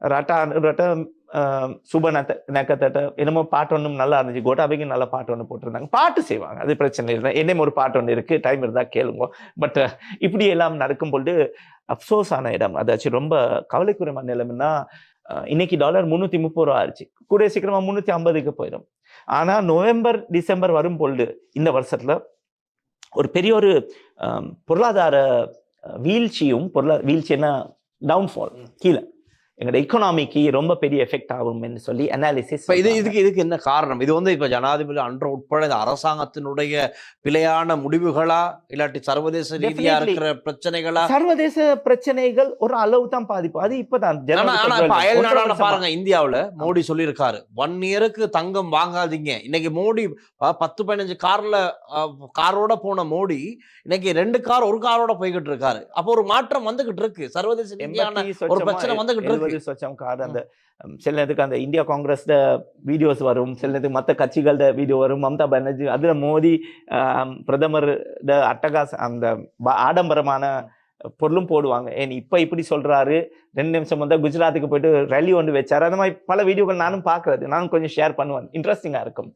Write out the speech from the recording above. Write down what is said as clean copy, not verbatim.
රට රට சுப நக்கத்தட்ட என்னமோ பாட்டு ஒன்றும் நல்லா இருந்துச்சு. கோட்டாபைக்கு நல்ல பாட்டு ஒன்று போட்டிருந்தாங்க. பாட்டு செய்வாங்க, அது பிரச்சனை இல்லை. என்னையும் ஒரு பாட்டு ஒன்று இருக்கு, டைம் இருந்தா கேளுங்க. பட் இப்படி எல்லாம் நடக்கும் பொழுது அப்சோஸான இடம், அதாச்சும் ரொம்ப கவலைக்குரிய நிலைமைன்னா, இன்னைக்கு டாலர் 330 ரூபா ஆயிடுச்சு. கூடிய சீக்கிரமா 350க்கு போயிடும். ஆனா நவம்பர் டிசம்பர் வரும் பொழுது இந்த வருஷத்துல ஒரு பெரிய ஒரு பொருளாதார வீழ்ச்சியும், வீழ்ச்சின்னா டவுன்ஃபால், கீழே எங்களோட எக்கனாமிக்கு ரொம்ப பெரிய எஃபெக்ட் ஆகும் என்று சொல்லி அனாலிசிஸ். இதுக்கு என்ன காரணம்? இது வந்து இப்ப ஜனாதிபதி அன்ற உட்பட இந்த அரசாங்கத்தினுடைய பிழையான முடிவுகளா, இல்லாட்டி சர்வதேச ரீதியா இருக்கிற பிரச்சனைகளா? சர்வதேச பிரச்சனைகள் ஒரு அளவு தான் பாதிப்பு. அது இப்பதான் அயல் நாடால பாருங்க, இந்தியாவுல மோடி சொல்லியிருக்காரு 1 இயருக்கு தங்கம் வாங்காதீங்க. இன்னைக்கு மோடி 10-15 காரோட போன மோடி இன்னைக்கு 2 கார் 1 காரோட போய்கிட்டு இருக்காரு. அப்போ ஒரு மாற்றம் வந்துகிட்டு இருக்கு, சர்வதேச ரீதியான ஒரு பிரச்சனை வந்துகிட்டு இருக்கு. அந்த சில நேரத்துக்கு அந்த இந்தியா காங்கிரஸ் வீடியோஸ் வரும், சில நேரத்துக்கு மற்ற கட்சிகளோட வீடியோ வரும். மம்தா பானர்ஜி அதுல மோடி பிரதமர் அட்டகாச அந்த ஆடம்பரமான பொருளும் போடுவாங்க. ஏன் இப்ப இப்படி சொல்றாரு, 2 நிமிஷம் வந்து குஜராத்துக்கு போயிட்டு ரேலி ஒன்று வச்சாரு. அந்த மாதிரி பல வீடியோக்கள் நானும் பாக்குறது, நானும் கொஞ்சம் ஷேர் பண்ணுவேன், இன்ட்ரெஸ்டிங்கா இருக்கும்.